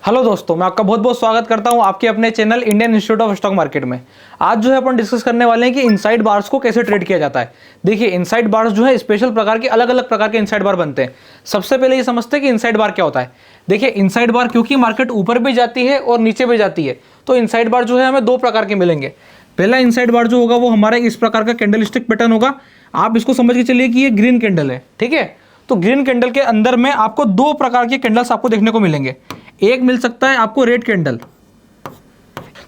Hello दोस्तों, मैं आपका बहुत बहुत स्वागत करता हूं आपके अपने channel Indian institute of stock market में। आज जो है अपन डिस्कस करने वाले हैं कि इनसाइड बार्स को कैसे ट्रेड किया जाता है। देखिए, इनसाइड बार्स जो है स्पेशल प्रकार के अलग अलग प्रकार के इनसाइड बार बनते हैं। सबसे पहले ये समझते हैं कि इनसाइड बार क्या होता है। देखिए, इनसाइड बार क्योंकि मार्केट ऊपर भी जाती है और नीचे भी जाती है, तो इनसाइड बार जो है हमें दो प्रकार के मिलेंगे। पहला इनसाइड बार जो होगा वो हमारा इस प्रकार का कैंडल स्टिक पैटर्न होगा। आप इसको समझ के चलिए कि ये ग्रीन कैंडल है, ठीक है। तो ग्रीन कैंडल के अंदर में आपको दो प्रकार के कैंडल्स आपको देखने को मिलेंगे। एक मिल सकता है आपको रेड कैंडल।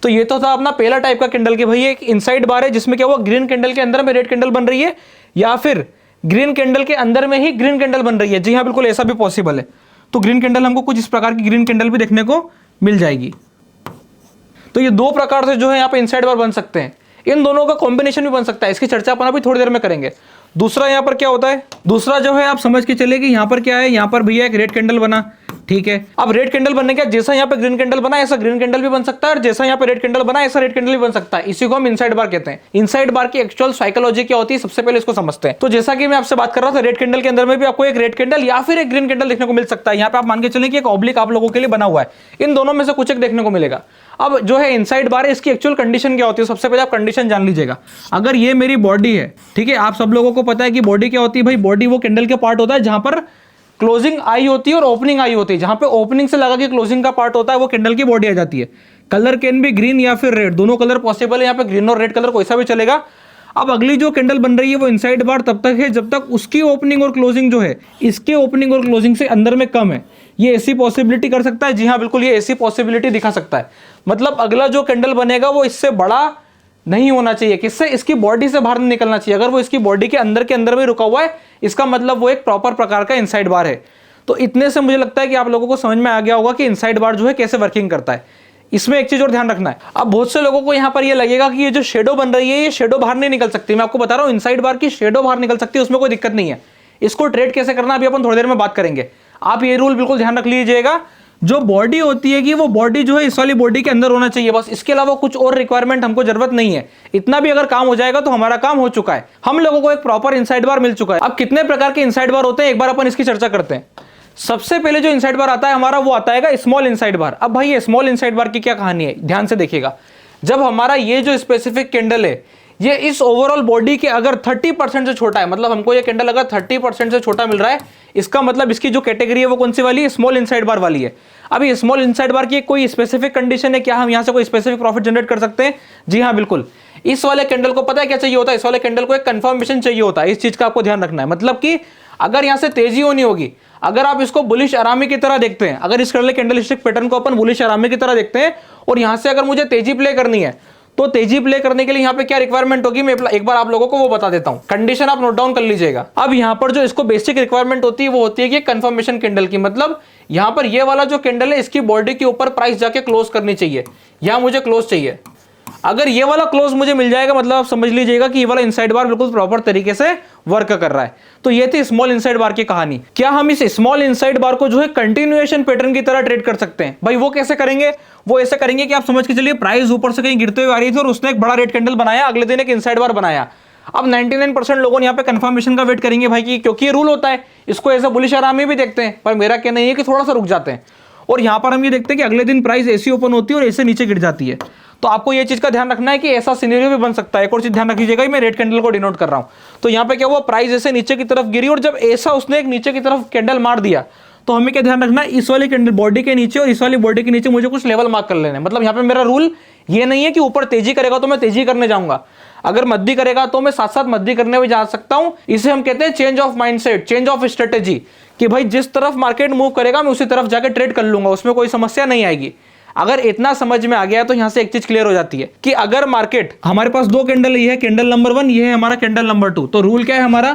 तो ये तो था अपना पहला टाइप का कैंडल कि भाई एक इनसाइड बार है जिसमें क्या हुआ, ग्रीन कैंडल के अंदर में रेड कैंडल बन रही है, या फिर ग्रीन कैंडल के अंदर में ही ग्रीन कैंडल बन रही है। जी हाँ, बिल्कुल ऐसा भी पॉसिबल है। तो ग्रीन कैंडल हमको कुछ इस प्रकार की ग्रीन कैंडल भी देखने को मिल जाएगी। तो ये दो प्रकार से जो है यहाँ पे इनसाइड बार बन सकते हैं। इन दोनों का कॉम्बिनेशन भी बन सकता है, इसकी चर्चा अपन अभी थोड़ी देर में करेंगे। दूसरा यहाँ पर क्या होता है, दूसरा जो है आप समझ के चलिए कि यहाँ पर क्या है, यहाँ पर भैया एक रेड कैंडल बना, ठीक है। अब रेड कैंडल बनने के जैसा यहाँ पे ग्रीन कैंडल बना ऐसा ग्रीन कैंडल भी बन सकता है, और जैसा यहाँ पे रेड कैंडल बना ऐसा रेड कैंडल भी बन सकता है। इसी को हम इनसाइड बार कहते हैं। इनसाइड बार की एक्चुअल साइकोलॉजी क्या होती है, सबसे पहले इसको समझते हैं। तो जैसा कि मैं आपसे बात कर रहा था, रेड कैंडल के अंदर में भी आपको एक रेड कैंडल या फिर एक ग्रीन कैंडल देखने को मिल सकता है। यहाँ पे आप मान के चलें कि एक ऑब्लिक आप लोगों के लिए बना हुआ है, इन दोनों में से कुछ एक देखने को मिलेगा। अब जो है इनसाइड बार है, इसकी एक्चुअल कंडीशन क्या होती है, सबसे पहले आप कंडीशन जान लीजिएगा। अगर ये मेरी बॉडी है, ठीक है, आप सब लोगों को पता है कि बॉडी क्या होती है। भाई बॉडी वो कैंडल के पार्ट होता है जहां पर क्लोजिंग आई होती है और ओपनिंग आई होती है। जहां पे ओपनिंग से लगा के क्लोजिंग का पार्ट होता है वो कैंडल की बॉडी आ जाती है। कलर कैन भी ग्रीन या फिर रेड, दोनों कलर पॉसिबल है। यहाँ पे ग्रीन और रेड कलर कोई सा भी चलेगा। अब अगली जो कैंडल बन रही है वो इनसाइड बार तब तक है जब तक उसकी ओपनिंग और क्लोजिंग जो है इसके ओपनिंग और क्लोजिंग से अंदर में कम है। ये ऐसी पॉसिबिलिटी कर सकता है, जी हाँ बिल्कुल, ये ऐसी पॉसिबिलिटी दिखा सकता है। मतलब अगला जो कैंडल बनेगा वो इससे बड़ा नहीं होना चाहिए, किससे, इसकी बॉडी से बाहर नहीं निकलना चाहिए। अगर वो इसकी बॉडी के अंदर में रुका हुआ है, इसका मतलब वो एक प्रॉपर प्रकार का इनसाइड बार है। तो इतने से मुझे लगता है कि आप लोगों को समझ में आ गया होगा कि इनसाइड बार जो है कैसे वर्किंग करता है। इसमें एक चीज और ध्यान रखना है। अब बहुत से लोगों को यहाँ पर ये लगेगा कि ये जो शेडो बन रही है ये शेडो बाहर नहीं निकल सकती। मैं आपको बता रहा हूँ, इनसाइड बार की शेडो बाहर निकल सकती है, उसमें कोई दिक्कत नहीं है। इसको ट्रेड कैसे करना अभी अपन थोड़ी देर में बात करेंगे। आप ये रूल बिल्कुल ध्यान रख लीजिएगा, जो बॉडी होती है कि वो बॉडी जो है इस वाली बॉडी के अंदर होना चाहिए, बस। इसके अलावा कुछ और रिक्वायरमेंट हमको जरूरत नहीं है। इतना भी अगर काम हो जाएगा तो हमारा काम हो चुका है। हम लोगों को एक प्रॉपर इनसाइड बार मिल चुका है। अब कितने प्रकार के इनसाइड बार होते हैं, एक बार अपन इसकी चर्चा करते हैं। सबसे पहले जो इनसाइड बार आता है हमारा, वो आता है स्मॉल इनसाइड बार। अब भाई ये स्मॉल इनसाइड बार की क्या कहानी है, ध्यान से देखिएगा। जब हमारा ये जो स्पेसिफिक कैंडल है ये इस ओवरऑल बॉडी के अगर 30% से छोटा है, मतलब हमको ये कैंडल अगर 30% से छोटा मिल रहा है, इसका मतलब इसकी जो कैटेगरी है वो कौन सी वाली है, स्मॉल इनसाइड बार वाली है। अभी स्मॉल इनसाइड बार की कोई स्पेसिफिक कंडीशन है क्या, हम यहां से कोई स्पेसिफिक प्रॉफिट जनरेट कर सकते हैं? जी हाँ बिल्कुल। इस वाले कैंडल को पता है क्या चाहिए होता है, इस वाले कैंडल को एक कंफर्मेशन चाहिए होता है। इस चीज का आपको ध्यान रखना है। मतलब कि अगर यहां से तेजी होनी होगी, अगर आप इसको बुलिश आरामी की तरह देखते हैं, अगर इस कैंडल स्टिक पैटर्न को अपन बुलिश आरामी की तरह देखते हैं, और यहां से अगर मुझे तेजी प्ले करनी है, तो तेजी प्ले करने के लिए यहां पे क्या रिक्वायरमेंट होगी, मैं एक बार आप लोगों को वो बता देता हूं। कंडीशन आप नोट डाउन कर लीजिएगा। अब यहां पर जो इसको बेसिक रिक्वायरमेंट होती है वो होती है कि कंफर्मेशन कैंडल की, मतलब यहां पर ये वाला जो कैंडल है इसकी बॉडी के ऊपर प्राइस जाके क्लोज करनी चाहिए। यहां मुझे क्लोज चाहिए। अगर ये वाला क्लोज मुझे मिल जाएगा, मतलब आप समझ लीजिएगा कि ये वाला इनसाइड बार बिल्कुल प्रॉपर तरीके से वर्क कर रहा है। तो ये थी स्मॉल इनसाइड बार की कहानी। क्या हम इस स्मॉल इनसाइड बार को जो है कंटिन्यूएशन पैटर्न की तरह ट्रेड कर सकते हैं? भाई वो कैसे करेंगे, वो ऐसे करेंगे कि आप समझ के चलिए प्राइस ऊपर से कहीं गिरते हुए आ रही थी और उसने एक बड़ा रेड कैंडल बनाया, अगले दिन एक इनसाइड बार बनाया। अब 99% लोगों ने यहाँ पे कंफर्मेशन का वेट करेंगे भाई, की क्योंकि ये रूल होता है, इसको ऐसा बुलिश आरामी भी देखते हैं। पर मेरा कहना है कि थोड़ा सा रुक जाते हैं, और यहां पर हम ये देखते हैं कि अगले दिन प्राइस ऐसी ओपन होती है और ऐसे नीचे गिर जाती है। तो आपको ये चीज का ध्यान रखना है कि ऐसा सिनेरियो भी बन सकता है। एक और चीज ध्यान रखिएगा, मैं रेड कैंडल को डिनोट कर रहा हूं। तो यहाँ पे क्या हुआ, प्राइस ऐसे नीचे की तरफ गिरी, और जब ऐसा उसने एक नीचे की तरफ कैंडल मार दिया, तो हमें क्या ध्यान रखना है, इस वाली कैंडल बॉडी के नीचे और इस वाली बॉडी के नीचे मुझे कुछ लेवल मार्क कर लेने। मतलब यहाँ पे मेरा रूल ये नहीं है कि ऊपर तेजी करेगा तो मैं तेजी करने जाऊंगा, अगर मद्दी करेगा तो मैं साथ साथ मद्दी करने भी जा सकता हूं। इसे हम कहते हैं change of mindset, change of strategy, कि भाई जिस तरफ मार्केट मूव करेगा मैं उसी तरफ जाकर ट्रेड कर लूंगा, उसमें कोई समस्या नहीं आएगी। अगर इतना समझ में आ गया तो यहां से एक चीज क्लियर हो जाती है कि अगर मार्केट, हमारे पास दो कैंडल, ये है कैंडल नंबर 1, ये है हमारा कैंडल नंबर 2। तो रूल क्या है हमारा,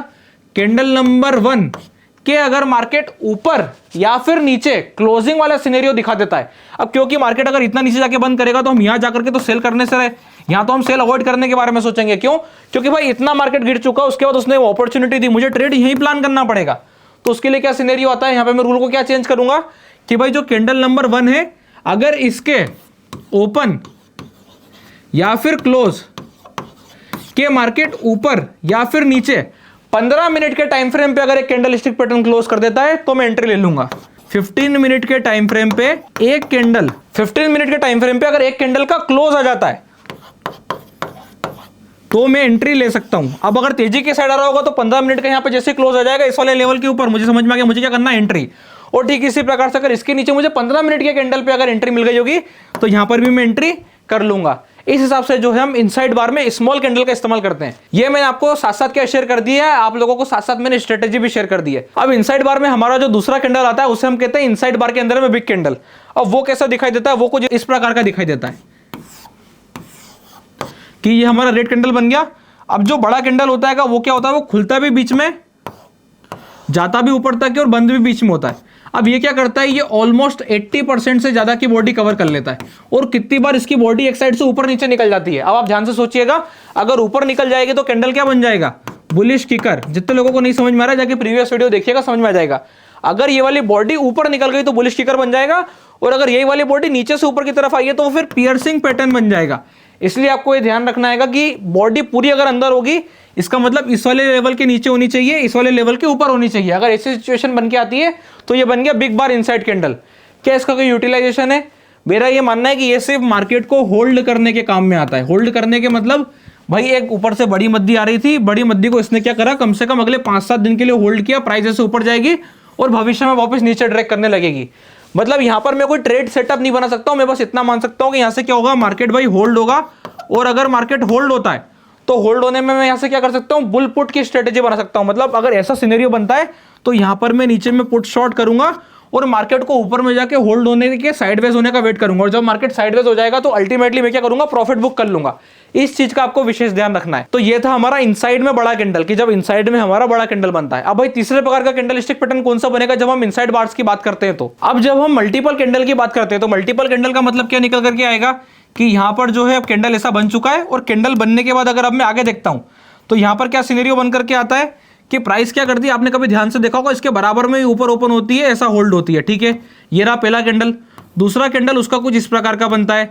कैंडल नंबर 1 कि अगर मार्केट ऊपर या फिर नीचे क्लोजिंग वाला सिनेरियो दिखा देता है। अब क्योंकि मार्केट अगर इतना नीचे जाके बंद करेगा तो हम यहां जाकर के तो सेल करने से रहे, यहां तो हम सेल अवॉइड करने के बारे में सोचेंगे। क्यों? क्योंकि भाई इतना मार्केट गिर चुका, उसके बाद उसने अपॉर्चुनिटी दी, मुझे ट्रेड यही प्लान करना पड़ेगा। तो उसके लिए क्या सिनेरियो आता है, यहां पे मैं रूल को क्या चेंज करूंगा कि भाई जो कैंडल नंबर 1 है, अगर इसके ओपन या फिर क्लोज के मार्केट ऊपर या फिर नीचे 15 मिनट के टाइम फ्रेम पे अगर एक कैंडल स्टिक पैटर्न क्लोज कर देता है तो मैं एंट्री ले लूंगा। 15 मिनट के टाइम फ्रेम पे एक कैंडल, 15 मिनट के टाइम फ्रेम पे अगर एक कैंडल का क्लोज आ जाता है तो मैं एंट्री ले सकता हूं। अब अगर तेजी के साइड आ रहा होगा तो 15 मिनट का यहां पे जैसे क्लोज आ जाएगा इस वाले लेवल के ऊपर, मुझे समझ में आ गया मुझे क्या करना है, एंट्री। और ठीक इसी प्रकार से अगर इसके नीचे मुझे 15 मिनट के कैंडल पे अगर एंट्री मिल गई होगी तो यहां पर भी मैं एंट्री कर लूंगा। इस हिसाब से जो है हम इनसाइड बार में स्मॉल कैंडल का इस्तेमाल करते हैं। ये मैंने आपको साथ साथ क्या शेयर कर दिया है, आप लोगों को साथ साथ मैंने स्ट्रेटेजी भी शेयर कर दी है। अब इनसाइड बार में हमारा जो दूसरा कैंडल आता है उसे हम कहते हैं इनसाइड बार के अंदर में बिग कैंडल। अब वो कैसा दिखाई देता है, वो कुछ इस प्रकार का दिखाई देता है कि ये हमारा रेड कैंडल बन गया। अब जो बड़ा कैंडल होता है वो क्या होता है, वो खुलता भी बीच में, जाता भी ऊपर तक और बंद भी बीच में होता है। अब ये क्या करता है, ये ऑलमोस्ट 80% से ज्यादा की बॉडी कवर कर लेता है। और कितनी बार इसकी बॉडी एक साइड से ऊपर नीचे निकल जाती है। अब आप ध्यान से सोचिएगा, अगर ऊपर निकल जाएगी तो कैंडल क्या बन जाएगा, बुलिश किकर। जितने लोगों को नहीं समझ में आ रहा है जाके प्रीवियस वीडियो देखिएगा, समझ में आ जाएगा। अगर ये वाली बॉडी ऊपर निकल गई तो बुलिश किकर बन जाएगा, और अगर यही वाली बॉडी नीचे से ऊपर की तरफ आई है तो फिर पियर्सिंग पैटर्न बन जाएगा। इसलिए आपको ये ध्यान रखना है कि बॉडी पूरी अगर अंदर होगी इसका मतलब इस वाले लेवल के नीचे होनी चाहिए, इस वाले लेवल के ऊपर होनी चाहिए। अगर ऐसी सिचुएशन बन के आती है तो ये बन गया बिग बार इनसाइड कैंडल। क्या इसका कोई यूटिलाइजेशन है? मेरा ये मानना है कि ये सिर्फ मार्केट को होल्ड करने के काम में आता है। होल्ड करने के मतलब भाई एक ऊपर से बड़ी मद्दी आ रही थी, बड़ी मद्दी को इसने क्या करा, कम से कम अगले 5-7 दिन के लिए होल्ड किया, प्राइस ऐसे ऊपर जाएगी और भविष्य में वापस नीचे ट्रैक करने लगेगी। मतलब यहां पर मैं कोई ट्रेड सेटअप नहीं बना सकता हूं, मैं बस इतना मान सकता हूं कि यहां से क्या होगा, मार्केट भाई होल्ड होगा। और अगर मार्केट होल्ड होता है तो होल्ड होने में मैं यहां से क्या कर सकता हूं, बुल पुट की स्ट्रेटेजी बना सकता हूं। मतलब अगर ऐसा सिनेरियो बनता है तो यहां पर मैं नीचे में पुट शॉर्ट करूंगा और मार्केट को ऊपर में जाके होल्ड होने के, साइडवेज होने का वेट करूंगा। और जब मार्केट साइडवेज हो जाएगा तो अल्टीमेटली मैं क्या करूंगा, प्रॉफिट बुक कर लूंगा। इस चीज का आपको विशेष ध्यान रखना है। तो ये था हमारा इनसाइड में बड़ा कैंडल, कि जब इनसाइड में हमारा बड़ा कैंडल बनता है। अब भाई तीसरे प्रकार का कैंडल स्टिक पैटर्न कौन सा बनेगा जब हम इनसाइड बार्स की बात करते हैं। तो अब जब हम मल्टीपल कैंडल की बात करते हैं तो मल्टीपल कैंडल का मतलब क्या निकल करके आएगा कि यहां पर जो है अब कैंडल ऐसा बन चुका है, और कैंडल बनने के बाद अगर अब मैं आगे देखता हूं तो यहां पर क्या सिनेरियो बन करके आता है कि प्राइस क्या करती है, आपने कभी ध्यान से देखा होगा, इसके बराबर में ऊपर ओपन होती है, ऐसा होल्ड होती है। ठीक है, ये रहा पहला कैंडल। दूसरा कैंडल उसका कुछ इस प्रकार का बनता है।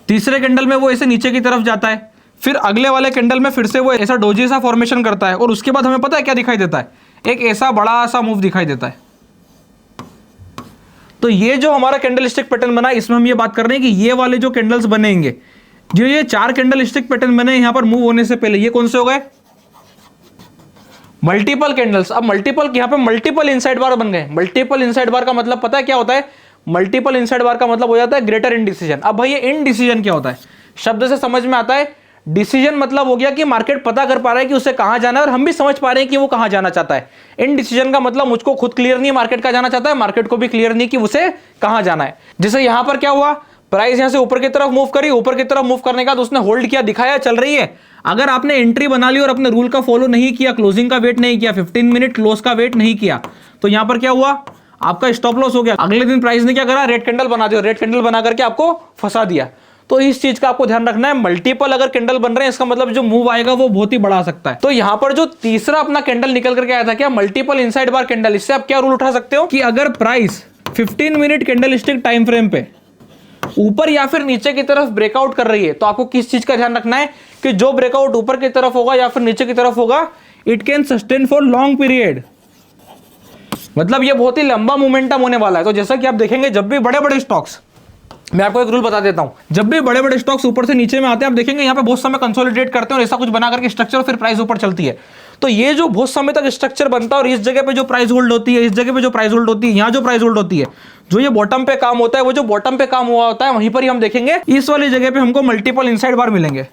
तीसरे कैंडल में वो ऐसे नीचे की तरफ जाता है, फिर अगले वाले कैंडल में फिर से वो ऐसा डोजी सा फॉर्मेशन करता है, और उसके बाद हमें पता है क्या दिखाई देता है, एक ऐसा बड़ा सा मूव दिखाई देता है। तो ये जो हमारा कैंडल स्टिक पैटर्न बना, इसमें हम ये बात कर रहे हैं कि ये वाले जो कैंडल्स बनेंगे, जो ये 4 कैंडल स्टिक पैटर्न बने यहां पर मूव होने से पहले, ये कौन से हो गए, मल्टीपल कैंडल्स। अब मल्टीपल, यहां पे मल्टीपल इनसाइड बार बन गए। मल्टीपल इनसाइड बार का मतलब पता है क्या होता है, मल्टीपल इनसाइड बार का मतलब हो जाता है ग्रेटर इनडिसीजन। अब भाई ये इनडिसीजन क्या होता है, शब्द से समझ में आता है। डिसीजन मतलब हो गया कि मार्केट पता कर पा रहा है कि उसे कहां जाना है, और हम भी समझ पा रहे हैं कि वो कहां जाना चाहता है। इनडिसीजन का मतलब मुझको खुद क्लियर नहीं मार्केट का जाना चाहता है, मार्केट को भी क्लियर नहीं कि उसे कहां जाना है। जैसे यहां पर क्या हुआ, प्राइस यहां से ऊपर की तरफ मूव करी, ऊपर की तरफ मूव करने का तो उसने होल्ड किया, दिखाया चल रही है। अगर आपने एंट्री बना ली और अपने रूल का फॉलो नहीं किया, क्लोजिंग का वेट नहीं किया, 15 मिनट क्लोज का वेट नहीं किया, तो यहां पर क्या हुआ, आपका स्टॉप लॉस हो गया। अगले दिन प्राइस ने क्या करा, रेड कैंडल बना दिया, रेड कैंडल बना करके आपको फंसा दिया। तो इस चीज का आपको ध्यान रखना है। मल्टीपल अगर कैंडल बन रहे हैं इसका मतलब जो मूव आएगा वो बहुत ही बड़ा आ सकता है। तो यहां पर जो तीसरा अपना कैंडल निकल करके आया था क्या, मल्टीपल इनसाइड बार कैंडल। इससे आप क्या रूल उठा सकते हो कि अगर price 15 minute candle stick time frame पे ऊपर या फिर नीचे की तरफ ब्रेकआउट कर रही है, तो आपको किस चीज का ध्यान रखना है कि जो ब्रेकआउट ऊपर की तरफ होगा या फिर नीचे की तरफ होगा, it can sustain for long period. मतलब ये बहुत ही लंबा मोमेंटम होने वाला है। तो जैसा कि आप देखेंगे, जब भी बड़े बड़े स्टॉक्स, मैं आपको एक रूल बता देता हूं, जब भी बड़े बड़े स्टॉक्स ऊपर से नीचे में आते हैं, आप देखेंगे यहाँ पे बहुत समय कंसोलिडेट करते हैं और ऐसा कुछ बना करके स्ट्रक्चर, फिर प्राइस ऊपर चलती है। तो ये जो बहुत समय तक स्ट्रक्चर बनता है और इस जगह पे जो प्राइस होल्ड होती है, इस जगह पे जो प्राइस होल्ड होती है, यहाँ जो प्राइस होल्ड होती है, जो ये बॉटम पे काम होता है, वो जो बॉटम पे काम हुआ होता है, वहीं पर ही हम देखेंगे इस वाली जगह पे हमको मल्टीपल इनसाइड बार मिलेंगे।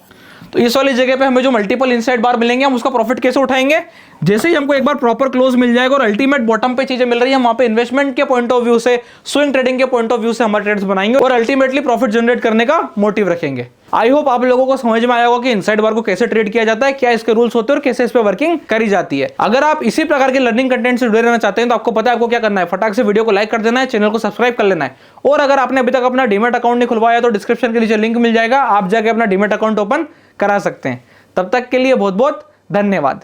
तो इस वाली जगह पे हमें जो मल्टीपल इनसाइड बार मिलेंगे, हम उसका प्रॉफिट कैसे उठाएंगे, जैसे ही हमको एक बार प्रॉपर क्लोज मिल जाएगा और अल्टीमेट बॉटम पे चीजें मिल रही है, वहां पे इन्वेस्टमेंट के पॉइंट ऑफ व्यू से, स्विंग ट्रेडिंग के पॉइंट ऑफ व्यू से हमारे ट्रेड्स बनाएंगे और अल्टीमेटली प्रॉफिट जनरेट करने का मोटिव रखेंगे। आई होप आप लोगों को समझ में आया होगा कि इनसाइड बार को कैसे ट्रेड किया जाता है, क्या इसके रूल्स होते हैं और कैसे इस पे वर्किंग करी जाती है। अगर आप इसी प्रकार के लर्निंग कंटेंट से जुड़े रहना चाहते हैं तो आपको पता है आपको क्या करना है, फटाक से वीडियो को लाइक कर देना है, चैनल को सब्सक्राइब कर लेना है। और अगर आपने अभी तक अपना डीमैट अकाउंट नहीं खुलवाया तो डिस्क्रिप्शन के नीचे लिंक मिल जाएगा, आप जाके अपना डीमैट अकाउंट ओपन करा सकते हैं। तब तक के लिए बहुत बहुत धन्यवाद।